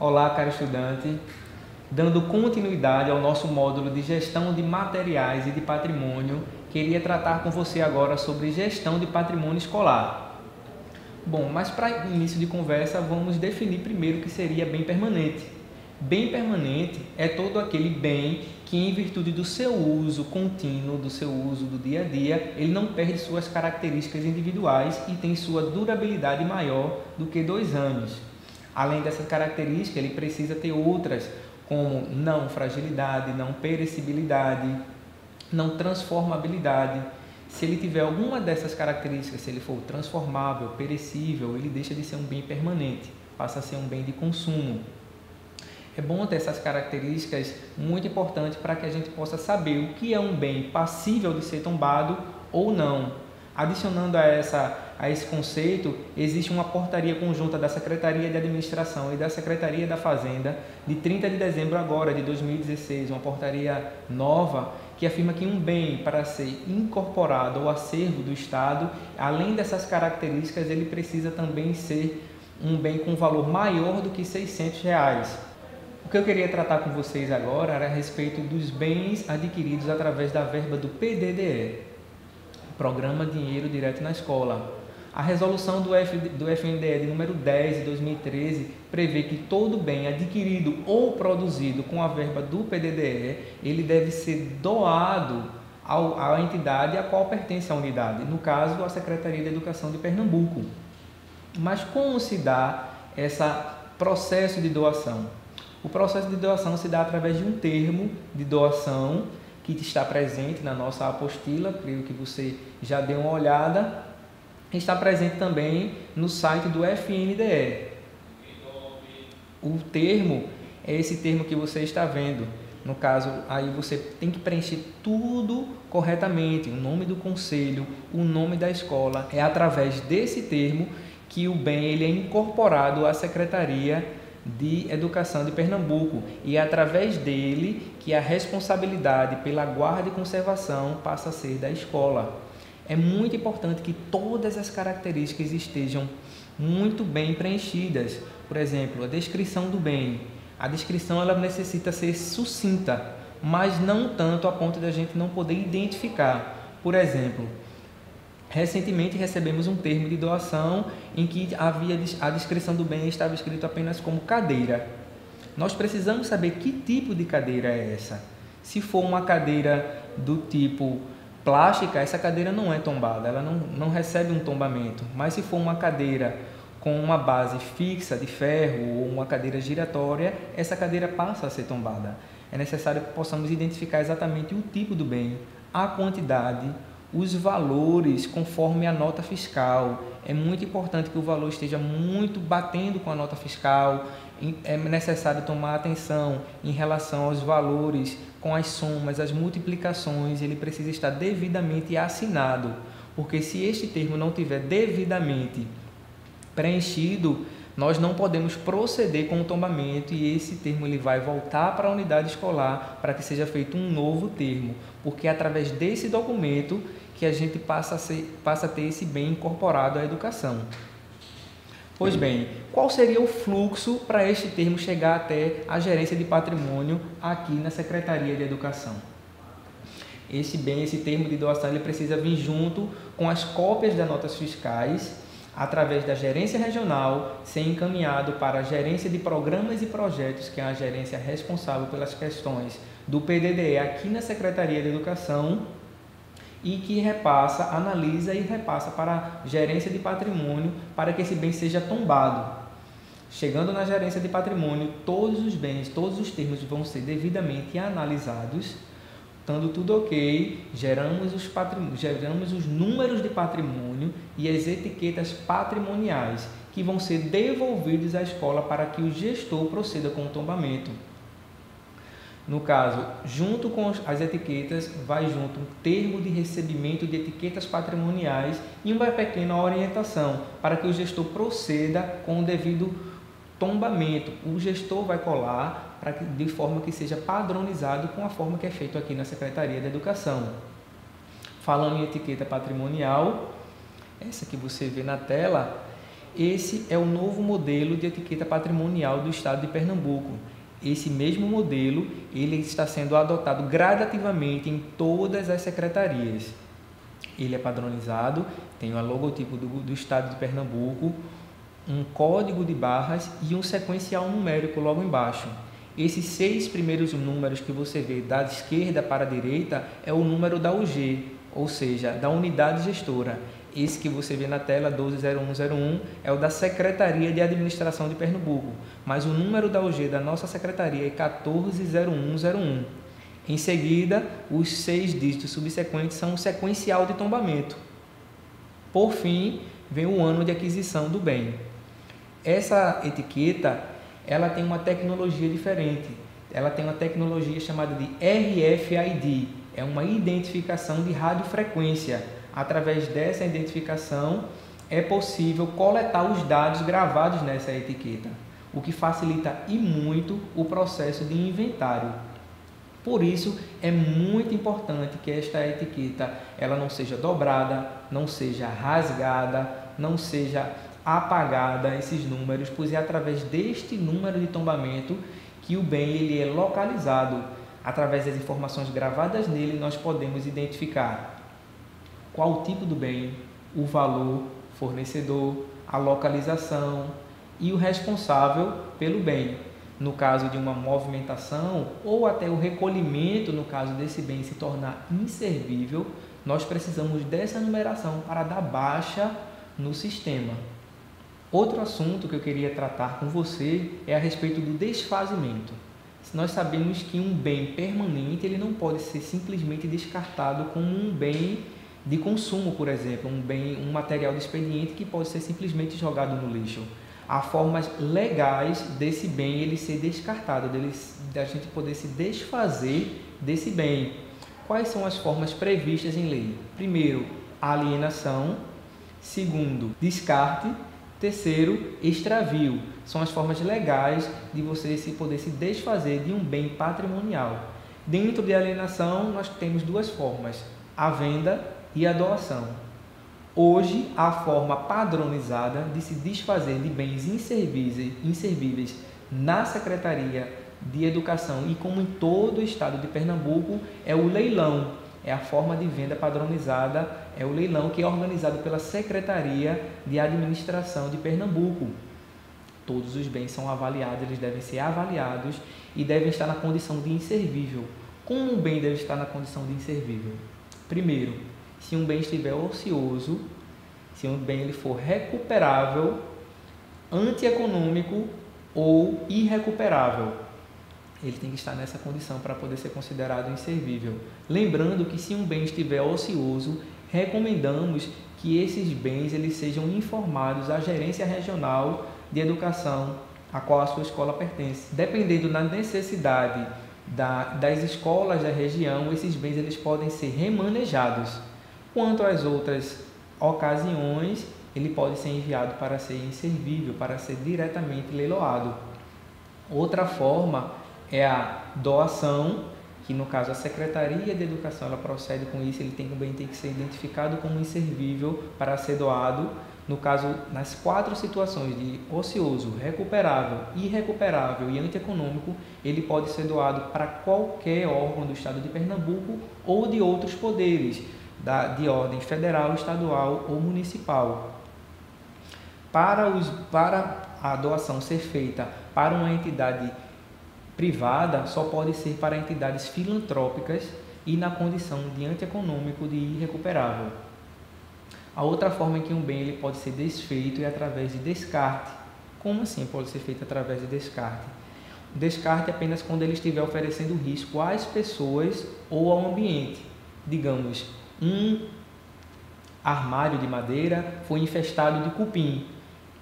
Olá, caro estudante. Dando continuidade ao nosso módulo de gestão de materiais e de patrimônio, queria tratar com você agora sobre gestão de patrimônio escolar. Bom, mas para início de conversa, vamos definir primeiro o que seria bem permanente. Bem permanente é todo aquele bem que, em virtude do seu uso contínuo, do seu uso do dia a dia, ele não perde suas características individuais e tem sua durabilidade maior do que 2 anos. Além dessas características, ele precisa ter outras, como não fragilidade, não perecibilidade, não transformabilidade. Se ele tiver alguma dessas características, se ele for transformável, perecível, ele deixa de ser um bem permanente, passa a ser um bem de consumo. É bom ter essas características muito importantes para que a gente possa saber o que é um bem passível de ser tombado ou não. Adicionando a esse conceito, existe uma portaria conjunta da Secretaria de Administração e da Secretaria da Fazenda de 30 de dezembro agora de 2016, uma portaria nova que afirma que um bem, para ser incorporado ao acervo do Estado, além dessas características, ele precisa também ser um bem com valor maior do que R$ 600. O que eu queria tratar com vocês agora era a respeito dos bens adquiridos através da verba do PDDE, Programa Dinheiro Direto na Escola. A resolução do FNDE de número 10 de 2013 prevê que todo bem adquirido ou produzido com a verba do PDDE, ele deve ser doado à entidade a qual pertence a unidade, no caso, a Secretaria de Educação de Pernambuco. Mas como se dá esse processo de doação? O processo de doação se dá através de um termo de doação que está presente na nossa apostila, creio que você já deu uma olhada, está presente também no site do FNDE. O termo é esse termo que você está vendo. No caso, aí você tem que preencher tudo corretamente, o nome do conselho, o nome da escola. É através desse termo que o bem ele é incorporado à Secretaria de Educação de Pernambuco e é através dele que a responsabilidade pela guarda e conservação passa a ser da escola. É muito importante que todas as características estejam muito bem preenchidas. Por exemplo, a descrição do bem. A descrição ela necessita ser sucinta, mas não tanto a ponto de a gente não poder identificar. Por exemplo, recentemente recebemos um termo de doação em que a descrição do bem estava escrito apenas como cadeira. Nós precisamos saber que tipo de cadeira é essa. Se for uma cadeira do tipo plástica, essa cadeira não é tombada, ela não recebe um tombamento. Mas se for uma cadeira com uma base fixa de ferro ou uma cadeira giratória, essa cadeira passa a ser tombada. É necessário que possamos identificar exatamente o tipo do bem, a quantidade, os valores conforme a nota fiscal. É muito importante que o valor esteja muito batendo com a nota fiscal. É necessário tomar atenção em relação aos valores, com as somas, as multiplicações. Ele precisa estar devidamente assinado, porque se este termo não tiver devidamente preenchido, nós não podemos proceder com o tombamento e esse termo ele vai voltar para a unidade escolar para que seja feito um novo termo, porque é através desse documento que a gente passa a ter esse bem incorporado à educação. Pois bem, qual seria o fluxo para este termo chegar até a gerência de patrimônio aqui na Secretaria de Educação? Esse termo de doação, ele precisa vir junto com as cópias das notas fiscais, através da gerência regional, ser encaminhado para a gerência de programas e projetos, que é a gerência responsável pelas questões do PDDE aqui na Secretaria de Educação, e que analisa e repassa para a gerência de patrimônio para que esse bem seja tombado. Chegando na gerência de patrimônio, todos os bens, todos os termos vão ser devidamente analisados. Estando tudo ok, geramos os números de patrimônio e as etiquetas patrimoniais, que vão ser devolvidos à escola para que o gestor proceda com o tombamento. No caso, junto com as etiquetas, vai junto um termo de recebimento de etiquetas patrimoniais e uma pequena orientação para que o gestor proceda com o devido tombamento. O gestor vai colar de forma que seja padronizado com a forma que é feito aqui na Secretaria de Educação. Falando em etiqueta patrimonial, essa que você vê na tela, Esse é o novo modelo de etiqueta patrimonial do Estado de Pernambuco. Esse mesmo modelo ele está sendo adotado gradativamente em todas as secretarias. Ele é padronizado, tem o logotipo do Estado de Pernambuco, um código de barras e um sequencial numérico logo embaixo. Esses 6 primeiros números que você vê da esquerda para a direita é o número da UG, ou seja, da unidade gestora. Esse que você vê na tela, 120101, é o da Secretaria de Administração de Pernambuco, mas o número da UG da nossa secretaria é 140101. Em seguida, os 6 dígitos subsequentes são o sequencial de tombamento. Por fim, vem o ano de aquisição do bem. Essa etiqueta, ela tem uma tecnologia diferente. Ela tem uma tecnologia chamada de RFID, é uma identificação de radiofrequência. Através dessa identificação, é possível coletar os dados gravados nessa etiqueta, o que facilita e muito o processo de inventário. Por isso, é muito importante que esta etiqueta ela não seja dobrada, não seja rasgada, não seja apagada, esses números, pois é através deste número de tombamento que o bem ele é localizado. Através das informações gravadas nele, nós podemos identificar qual o tipo do bem, o valor, fornecedor, a localização e o responsável pelo bem. No caso de uma movimentação ou até o recolhimento, no caso desse bem se tornar inservível, nós precisamos dessa numeração para dar baixa no sistema. Outro assunto que eu queria tratar com você é a respeito do desfazimento. Nós sabemos que um bem permanente ele não pode ser simplesmente descartado como um bem de consumo, por exemplo, um material de expediente que pode ser simplesmente jogado no lixo. Há formas legais desse bem ele ser descartado, da gente poder se desfazer desse bem. Quais são as formas previstas em lei? Primeiro, alienação. Segundo, descarte. Terceiro, extravio. São as formas legais de você poder se desfazer de um bem patrimonial. Dentro de alienação, nós temos 2 formas, a venda e a doação. Hoje, a forma padronizada de se desfazer de bens inservíveis na Secretaria de Educação e como em todo o estado de Pernambuco é o leilão. É a forma de venda padronizada, é o leilão que é organizado pela Secretaria de Administração de Pernambuco. Todos os bens são avaliados, eles devem ser avaliados e devem estar na condição de inservível. Como um bem deve estar na condição de inservível? Primeiro, se um bem estiver ocioso, se um bem ele for recuperável, antieconômico ou irrecuperável, ele tem que estar nessa condição para poder ser considerado inservível. Lembrando que se um bem estiver ocioso, recomendamos que esses bens eles sejam informados à Gerência Regional de Educação, a qual a sua escola pertence. Dependendo da necessidade das escolas da região, esses bens eles podem ser remanejados. Quanto às outras ocasiões, ele pode ser enviado para ser inservível, para ser diretamente leiloado. Outra forma é a doação, que no caso a Secretaria de Educação ela procede com isso, o bem tem que ser identificado como inservível para ser doado. No caso, nas 4 situações de ocioso, recuperável, irrecuperável e antieconômico, ele pode ser doado para qualquer órgão do Estado de Pernambuco ou de outros poderes, de ordem federal, estadual ou municipal. Para a doação ser feita para uma entidade privada, só pode ser para entidades filantrópicas e na condição de antieconômico de irrecuperável. A outra forma em que um bem ele pode ser desfeito é através de descarte. Como assim pode ser feito através de descarte? O descarte é apenas quando ele estiver oferecendo risco às pessoas ou ao ambiente. Digamos, um armário de madeira foi infestado de cupim.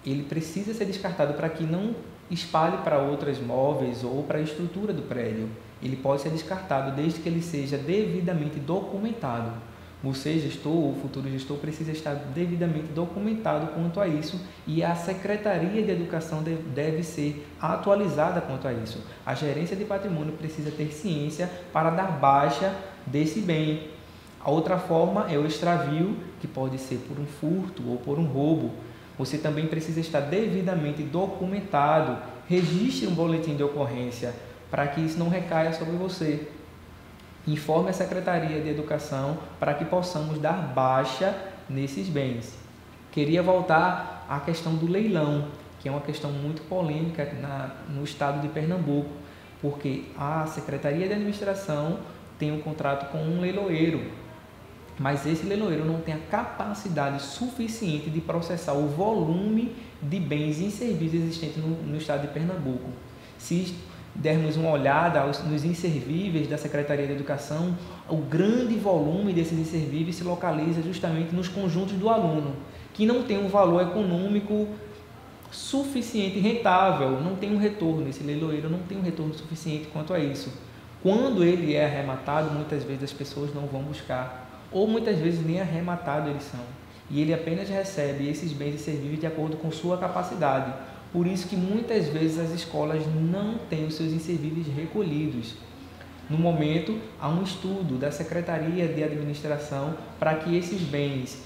Ele precisa ser descartado para que não espalhe para outros móveis ou para a estrutura do prédio. Ele pode ser descartado desde que ele seja devidamente documentado. Você, gestor ou futuro gestor, precisa estar devidamente documentado quanto a isso e a Secretaria de Educação deve ser atualizada quanto a isso. A gerência de patrimônio precisa ter ciência para dar baixa desse bem. A outra forma é o extravio, que pode ser por um furto ou por um roubo. Você também precisa estar devidamente documentado. Registre um boletim de ocorrência para que isso não recaia sobre você. Informe a Secretaria de Educação para que possamos dar baixa nesses bens. Queria voltar à questão do leilão, que é uma questão muito polêmica no estado de Pernambuco, porque a Secretaria de Administração tem um contrato com um leiloeiro, mas esse leiloeiro não tem a capacidade suficiente de processar o volume de bens inservíveis existentes no estado de Pernambuco. Se dermos uma olhada nos inservíveis da Secretaria de Educação, o grande volume desses inservíveis se localiza justamente nos conjuntos do aluno, que não tem um valor econômico suficiente, rentável, não tem um retorno. Esse leiloeiro não tem um retorno suficiente quanto a isso. Quando ele é arrematado, muitas vezes as pessoas não vão buscar, ou muitas vezes nem arrematado eles são, e ele apenas recebe esses bens inservíveis de acordo com sua capacidade. Por isso que muitas vezes as escolas não têm os seus inservíveis recolhidos. No momento, há um estudo da Secretaria de Administração para que esses bens,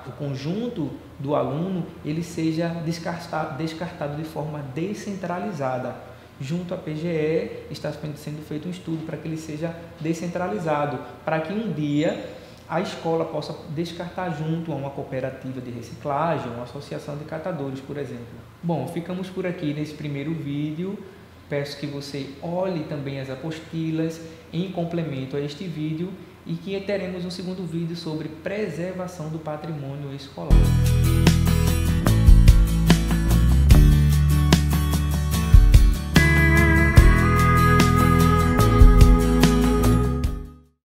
o conjunto do aluno, ele seja descartado de forma descentralizada. Junto à PGE está sendo feito um estudo para que ele seja descentralizado, para que um dia a escola possa descartar junto a uma cooperativa de reciclagem, uma associação de catadores, por exemplo. Bom, ficamos por aqui nesse primeiro vídeo. Peço que você olhe também as apostilas em complemento a este vídeo e que teremos um segundo vídeo sobre preservação do patrimônio escolar.